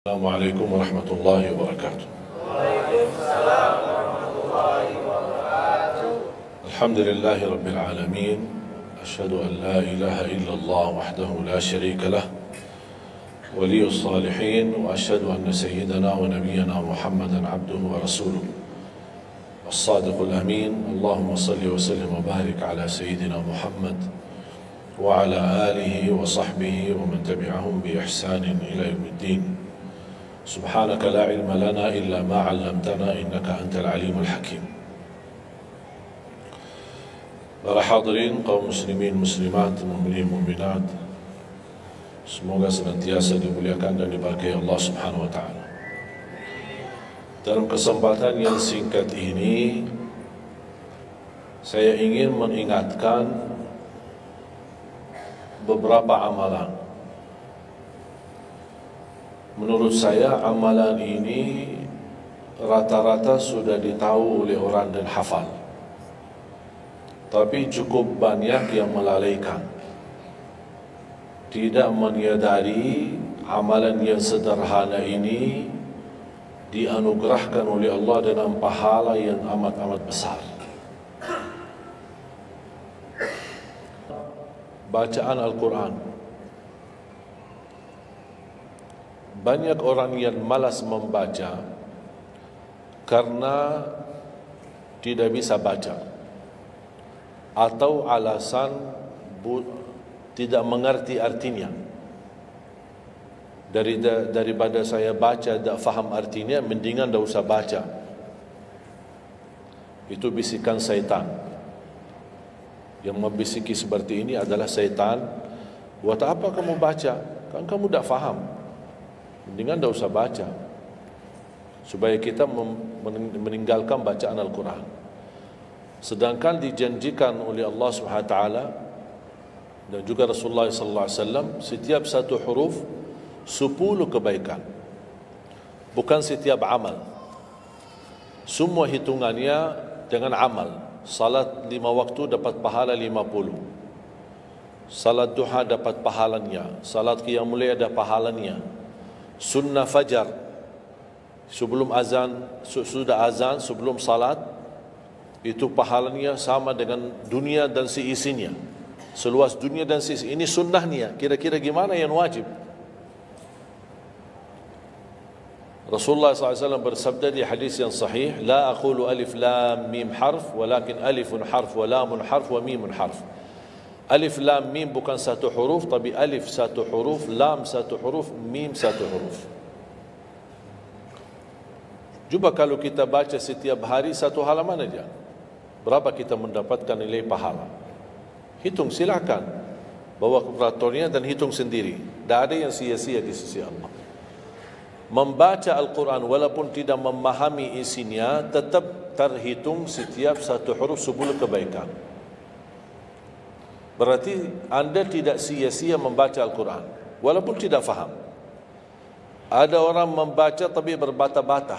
Assalamualaikum warahmatullahi wabarakatuh. Waalaikumsalam warahmatullahi wabarakatuh. Alhamdulillahi rabbil alamin. Asyhadu an la ilaha illallah wahdahu la syarika lah. Waliyus salihin wa asyhadu anna sayyidana wa nabiyyana Muhammadan abduhu wa rasuluh. As-sadiqul amin. Allahumma salli wa sallim wa barik ala sayyidina Muhammad wa ala alihi wa sahbihi wa man tabi'ahum bi ihsanin ila yaumiddin. Subhanaka la ilma lana illa ma 'allamtana innaka antal alimul hakim. Para hadirin kaum muslimin muslimat, mukminin mukminat, semoga senantiasa dimuliakan dan diberkahi Allah Subhanahu wa taala. Dalam kesempatan yang singkat ini saya ingin mengingatkan beberapa amalan. Menurut saya amalan ini rata-rata sudah ditahu oleh orang dan hafal, tapi cukup banyak yang melalaikan, tidak menyadari amalan yang sederhana ini dianugerahkan oleh Allah dengan pahala yang amat-amat besar. Bacaan Al-Quran. Banyak orang yang malas membaca karena tidak bisa baca atau alasan tidak mengerti artinya. Daripada saya baca tak faham artinya, mendingan tak usah baca. Itu bisikan syaitan. Yang membisiki seperti ini adalah syaitan. Buat apa kamu baca? Kan kamu tak faham. Mendingan tak usah baca, supaya kita meninggalkan bacaan Al-Quran. Sedangkan dijanjikan oleh Allah SWT dan juga Rasulullah SAW, setiap satu huruf 10 kebaikan, bukan setiap amal. Semua hitungannya dengan amal. Salat 5 waktu dapat pahala 50, salat duha dapat pahalanya, salat qiyamul lail ada pahalanya, sunnah fajar sebelum azan, sudah azan sebelum salat, itu pahalanya sama dengan dunia dan seisinya, seluas dunia dan seisinya. Ini sunnahnya. Kira-kira gimana yang wajib? Rasulullah SAW bersabda di hadis yang sahih, la aqulu alif lam mim harf, walakin alifun harf wa lamun harf wa mimun harf. Alif lam mim bukan satu huruf, tapi alif satu huruf, lam satu huruf, mim satu huruf. Cuba kalau kita baca setiap hari satu halaman aja, berapa kita mendapatkan nilai pahala? Hitung, silakan. Bawa kalkulatornya dan hitung sendiri. Tak ada yang sia-sia di sisi Allah. Membaca Al-Quran walaupun tidak memahami isinya, tetap terhitung setiap satu huruf 10 kebaikan. Berarti anda tidak sia-sia membaca Al-Quran walaupun tidak faham. Ada orang membaca tapi berbata-bata.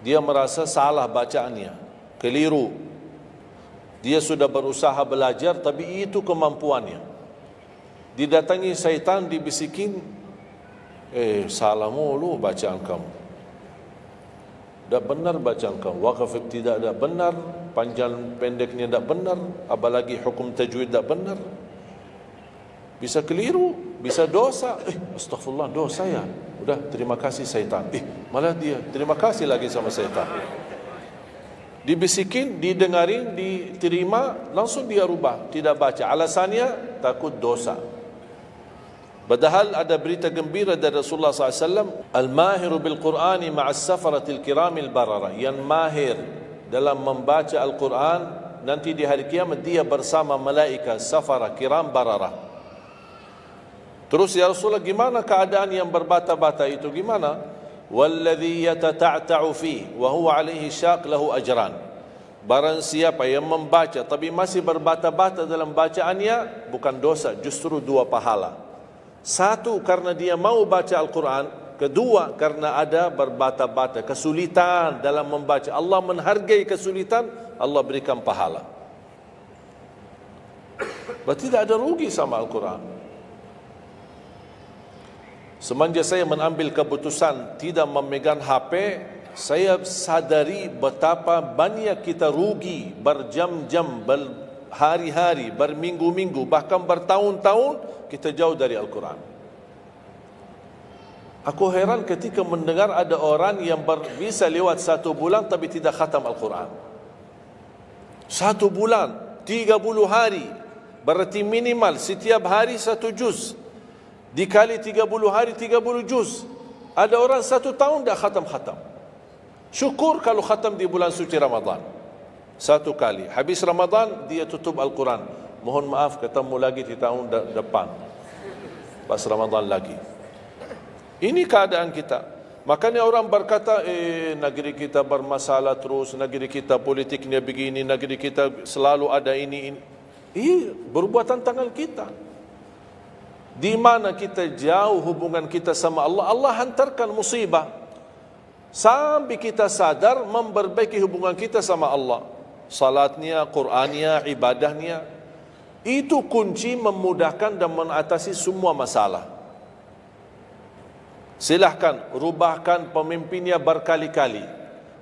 Dia merasa salah bacaannya, keliru. Dia sudah berusaha belajar tapi itu kemampuannya. Didatangi syaitan, dibisikin, salah mulu bacaan kamu, tak benar bacaan kamu, wakaf tidak benar, panjang pendeknya tak benar, apalagi hukum tajwid tak benar. Bisa keliru, bisa dosa. Astagfirullah, dosa ya. Udah, terima kasih syaitan. Malah dia terima kasih lagi sama syaitan. Dibisikin, didengarin, diterima, langsung dia rubah, tidak baca. Alasannya takut dosa. Padahal ada berita gembira dari Rasulullah SAW, al-mahiru bil-Qur'ani ma'as safaratil kiramil barara. Yang mahir dalam membaca Al-Quran, nanti di hari kiamat dia bersama malaikat safara kiram barara. Terus ya Rasulullah, gimana keadaan yang berbata-bata itu? Gimana? Walladhi yatata'ta'u fi wa huwa alaihi syaq lahu ajran. Barang siapa yang membaca tapi masih berbata-bata dalam bacaannya, bukan dosa, justru 2 pahala. Satu, karena dia mau baca Al-Quran. Kedua, karena ada berbata-bata, kesulitan dalam membaca. Allah menghargai kesulitan, Allah berikan pahala. Berarti tidak ada rugi sama Al-Quran. Semenjak saya mengambil keputusan tidak memegang HP, saya sadari betapa banyak kita rugi berjam-jam, berhari-hari, berminggu-minggu, bahkan bertahun-tahun kita jauh dari Al-Quran. Aku heran ketika mendengar ada orang yang bisa lewat 1 bulan tapi tidak khatam Al-Quran. 1 bulan, 30 hari, berarti minimal setiap hari 1 juz. Dikali 30 hari 30 juz. Ada orang 1 tahun dah khatam-khatam. Syukur kalau khatam di bulan suci Ramadan 1 kali. Habis Ramadan dia tutup Al-Quran. Mohon maaf, ketemu lagi di tahun depan pas Ramadan lagi. Ini keadaan kita. Makanya orang berkata, negeri kita bermasalah terus, negeri kita politiknya begini, negeri kita selalu ada ini. Perbuatan tangan kita. Di mana kita jauh hubungan kita sama Allah, Allah hantarkan musibah sampai kita sadar memperbaiki hubungan kita sama Allah. Salatnya, Qur'annya, ibadahnya, itu kunci memudahkan dan mengatasi semua masalah. Silahkan rubahkan pemimpinnya berkali-kali,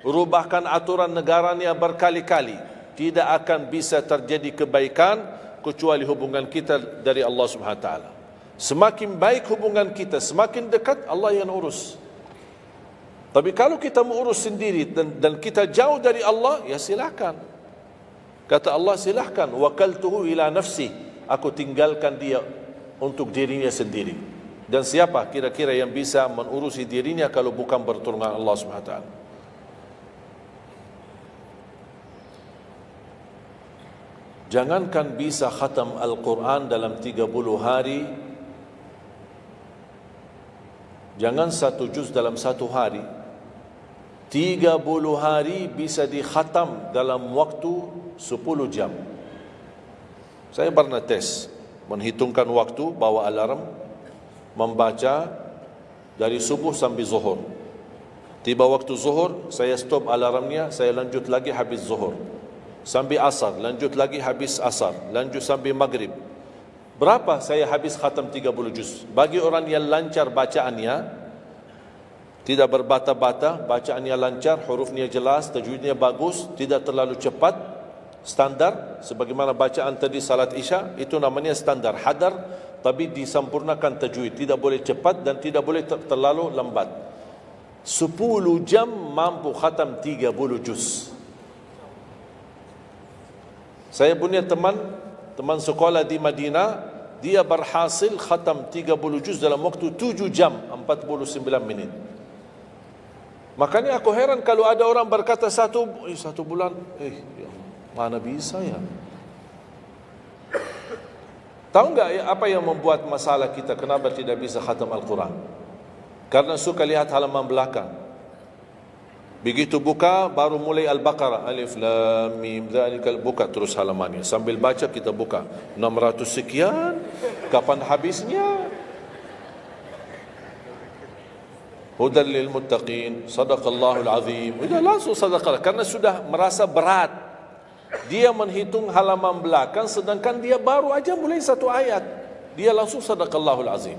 rubahkan aturan negaranya berkali-kali, tidak akan bisa terjadi kebaikan kecuali hubungan kita dari Allah Subhanahu Wa Taala. Semakin baik hubungan kita, semakin dekat Allah yang urus. Tapi kalau kita mengurus sendiri dan kita jauh dari Allah, ya silakan. Kata Allah, silahkan. Wakaltuhu ila nafsi. Aku tinggalkan dia untuk dirinya sendiri. Dan siapa kira-kira yang bisa mengurusi dirinya kalau bukan pertolongan Allah SWT? Jangankan bisa khatam Al-Quran dalam 30 hari, jangan 1 juz dalam 1 hari, 30 hari bisa dikhatam dalam waktu 10 jam. Saya pernah tes, menghitungkan waktu, bawa alarm, membaca dari subuh sampai zuhur. Tiba waktu zuhur, saya stop alarmnya, saya lanjut lagi habis zuhur. Sampai asar, lanjut lagi habis asar, lanjut sampai maghrib. Berapa saya habis khatam 30 juz? Bagi orang yang lancar bacaannya, tidak berbata-bata, bacaannya lancar, hurufnya jelas, tajwidnya bagus, tidak terlalu cepat, standar, sebagaimana bacaan tadi salat Isya, itu namanya standar, hadar, tapi disempurnakan tajwid, tidak boleh cepat dan tidak boleh terlalu lambat. 10 jam mampu khatam 30 juz. Saya punya teman sekolah di Madinah, dia berhasil khatam 30 juz dalam waktu 7 jam 49 menit. Makanya aku heran kalau ada orang berkata 1 bulan, mana bisa ya? Tahu enggak apa yang membuat masalah kita kenapa tidak bisa khatam Al-Quran? Karena suka lihat halaman belakang. Begitu buka baru mulai Al-Baqarah, Alif Lam Mim Dzalikal, buka terus halamannya. Sambil baca kita buka 600 sekian, kapan habisnya? Hudan lil muttaqin, sadaqallahul azim. Sudah langsung sadaqah karena sudah merasa berat. Dia menghitung halaman belakang sedangkan dia baru aja mulai 1 ayat. Dia langsung sadaqallahul azim.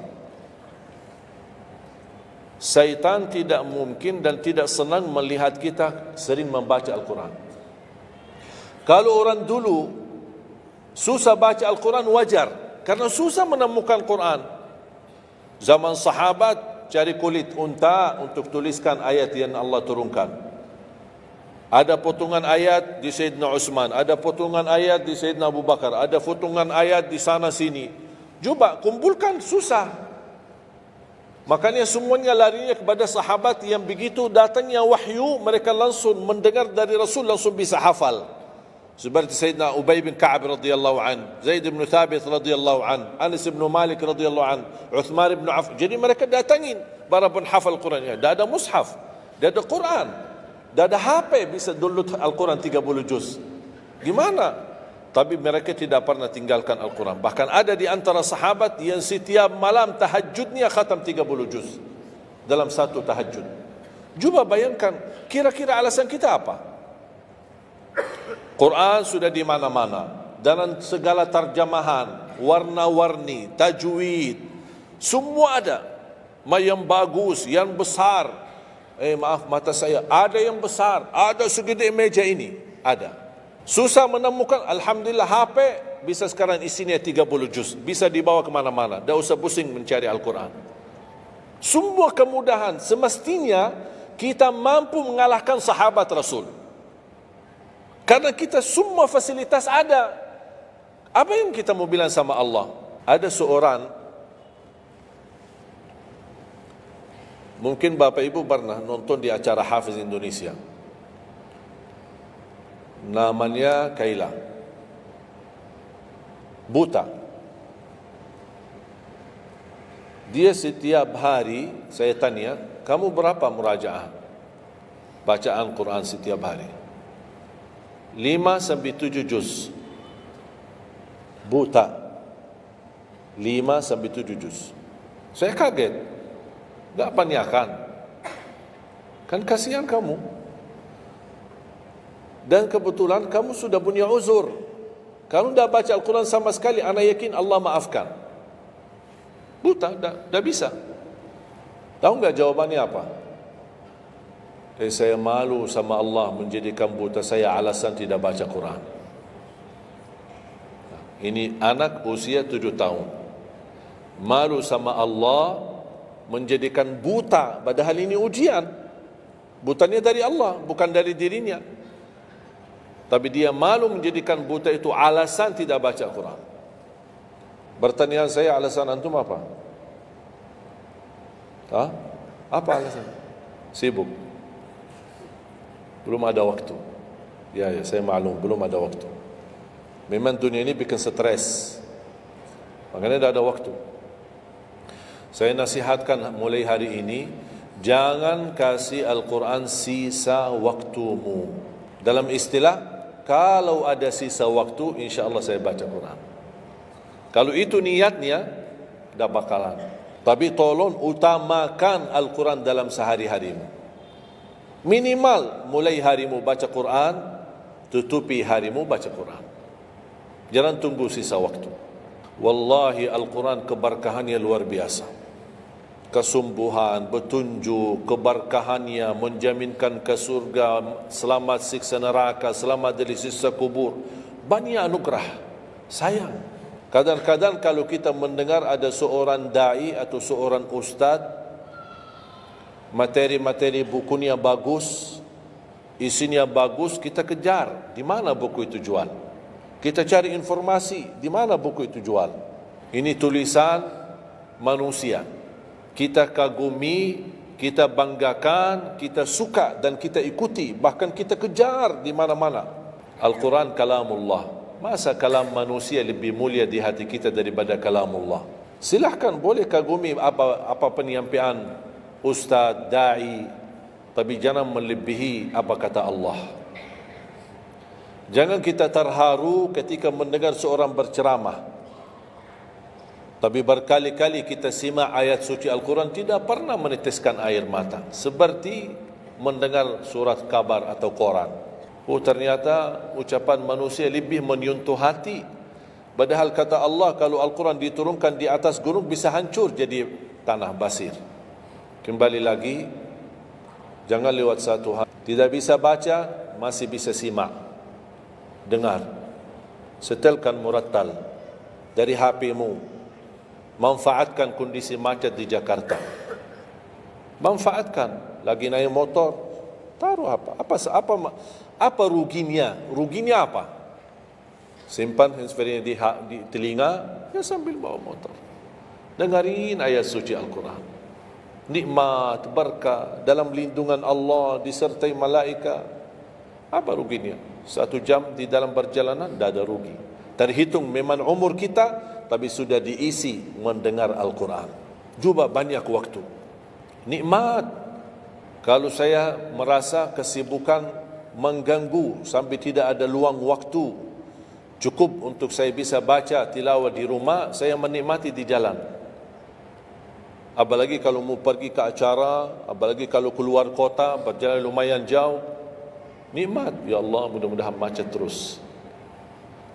Syaitan tidak mungkin dan tidak senang melihat kita sering membaca Al-Quran. Kalau orang dulu susah baca Al-Quran wajar, karena susah menemukan Quran. Zaman sahabat cari kulit unta untuk tuliskan ayat yang Allah turunkan. Ada potongan ayat di Sayyidina Utsman, ada potongan ayat di Sayyidina Abu Bakar, ada potongan ayat di sana sini. Coba kumpulkan, susah. Makanya semuanya larinya kepada sahabat yang begitu datangnya wahyu, mereka langsung mendengar dari Rasul, langsung bisa hafal. Seperti Sayyidina Ubay bin Ka'ab radhiyallahu an, Zaid bin Thabit radhiyallahu an, Anas bin Malik radhiyallahu an, Uthman bin Affan. Jadi mereka datangin para penghafal Qurannya. Dah ada mushaf, dah ada Quran, dah ada HP bisa download Al-Quran 30 juz. Gimana? Tapi mereka tidak pernah tinggalkan Al-Quran. Bahkan ada di antara sahabat yang setiap malam tahajudnya khatam 30 juz dalam 1 tahajud. Coba bayangkan, kira-kira alasan kita apa? Quran sudah di mana-mana, dalam segala terjemahan, warna-warni, tajwid, semua ada. yang bagus, yang besar. Maaf, mata saya ada yang besar, ada segede meja ini, ada. Susah menemukan, alhamdulillah HP bisa sekarang isinya 30 juz, bisa dibawa kemana-mana, tak usah pusing mencari Al-Quran. Semua kemudahan, semestinya kita mampu mengalahkan sahabat Rasul, karena kita semua fasilitas ada. Apa yang kita mau bilang sama Allah? Ada seorang, mungkin Bapak Ibu pernah nonton di acara Hafiz Indonesia, namanya Kaila, buta. Dia setiap hari, saya tanya, kamu berapa murajaah bacaan Quran setiap hari? 5 sampai 7 juz. Buta, 5 sampai 7 juz. Saya kaget, tak panyakan, kan kasihan kamu. Dan kebetulan kamu sudah punya uzur, kamu dah baca Al-Quran sama sekali, ana yakin Allah maafkan. Buta, dah bisa. Tahu enggak jawabannya apa? Saya malu sama Allah menjadikan buta saya alasan tidak baca Quran. Ini anak usia 7 tahun. Malu sama Allah menjadikan buta, padahal ini ujian. Butanya dari Allah, bukan dari dirinya. Tapi dia malu menjadikan buta itu alasan tidak baca Quran. Pertanyaan saya, alasan antum apa? Apa alasan? Sibuk. Belum ada waktu. Ya, saya maklum, belum ada waktu. Memang dunia ini bikin stres, makanya tidak ada waktu. Saya nasihatkan mulai hari ini, jangan kasih Al-Quran sisa waktumu. Dalam istilah, kalau ada sisa waktu, insya Allah saya baca Quran. Kalau itu niatnya, tidak bakalan. Tapi tolong utamakan Al-Quran dalam sehari-harimu. Minimal mulai harimu baca Quran, tutupi harimu baca Quran. Jangan tunggu sisa waktu. Wallahi Al-Quran keberkahannya luar biasa. Kesumbuhan, petunjuk, keberkahannya menjaminkan ke surga, selamat siksa neraka, selamat dari siksa kubur. Banyak anugerah. Sayang, kadang-kadang kalau kita mendengar ada seorang da'i atau seorang ustaz, materi-materi bukunya bagus, isinya bagus, kita kejar. Di mana buku itu jual? Kita cari informasi, di mana buku itu jual? Ini tulisan manusia. Kita kagumi, kita banggakan, kita suka dan kita ikuti, bahkan kita kejar di mana-mana. Al-Quran kalamullah. Masa kalam manusia lebih mulia di hati kita daripada kalamullah? Silahkan boleh kagumi apa penyampaian ustaz, da'i, tapi jangan melebihi apa kata Allah. Jangan kita terharu ketika mendengar seorang berceramah, tapi berkali-kali kita simak ayat suci Al-Quran tidak pernah meneteskan air mata, seperti mendengar surat kabar atau koran. Ternyata ucapan manusia lebih menyentuh hati. Padahal kata Allah, kalau Al-Quran diturunkan di atas gunung bisa hancur jadi tanah basir. Kembali lagi, jangan lewat satu hal. Tidak bisa baca, masih bisa simak, dengar. Setelkan murattal dari HP-mu. Manfaatkan kondisi macet di Jakarta. Manfaatkan. Lagi naik motor, taruh apa ruginya? Ruginya apa? Simpan handsfree di telinga, ya sambil bawa motor. Dengarin ayat suci Al-Quran. Nikmat, berkah, dalam lindungan Allah, disertai malaikat. Apa ruginya? 1 jam di dalam perjalanan, tidak ada rugi. Terhitung memang umur kita, tapi sudah diisi mendengar Al-Quran. Juga banyak waktu. Nikmat. Kalau saya merasa kesibukan mengganggu sampai tidak ada luang waktu cukup untuk saya bisa baca tilawah di rumah, saya menikmati di jalan. Apalagi kalau mau pergi ke acara, apalagi kalau keluar kota, berjalan lumayan jauh, nikmat. Ya Allah, mudah-mudahan macet terus.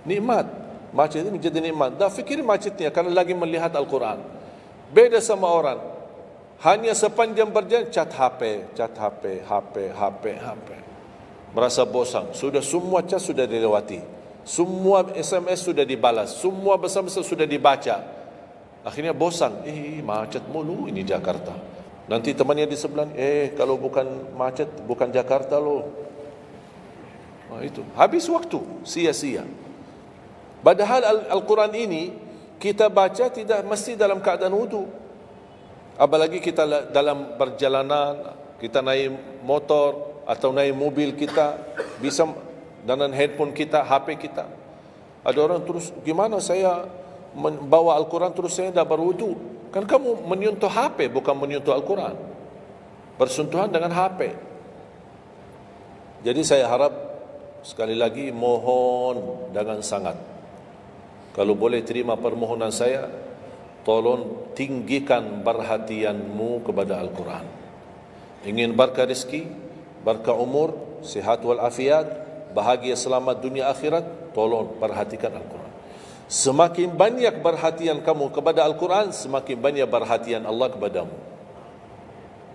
Nikmat. Macet ini menjadi nikmat. Dah fikir macetnya karena lagi melihat Al-Quran. Beda sama orang Hanya sepanjang berjalan cat HP, HP. Merasa bosan. Sudah semua cat sudah dilewati. Semua SMS sudah dibalas. Semua pesan-pesan sudah dibaca. Akhirnya bosan. Macet mulu ini Jakarta. Nanti temannya di sebelah, kalau bukan macet, bukan Jakarta loh. Itu. Habis waktu, sia-sia. Padahal Al-Quran ini, kita baca tidak mesti dalam keadaan wudu. Apalagi kita dalam perjalanan, kita naik motor atau naik mobil kita, bisa dengan handphone kita, HP kita. Ada orang terus, gimana saya membawa Al-Quran terus saya tidak berwudu? Kan kamu menyentuh HP, bukan menyentuh Al-Quran. Bersentuhan dengan HP. Jadi saya harap, sekali lagi, mohon dengan sangat. Kalau boleh terima permohonan saya, tolong tinggikan perhatianmu kepada Al-Quran. Ingin berkah rezeki, berkah umur, sihat walafiat, bahagia selamat dunia akhirat, tolong perhatikan Al-Quran. Semakin banyak perhatian kamu kepada Al-Quran, semakin banyak perhatian Allah kepadamu.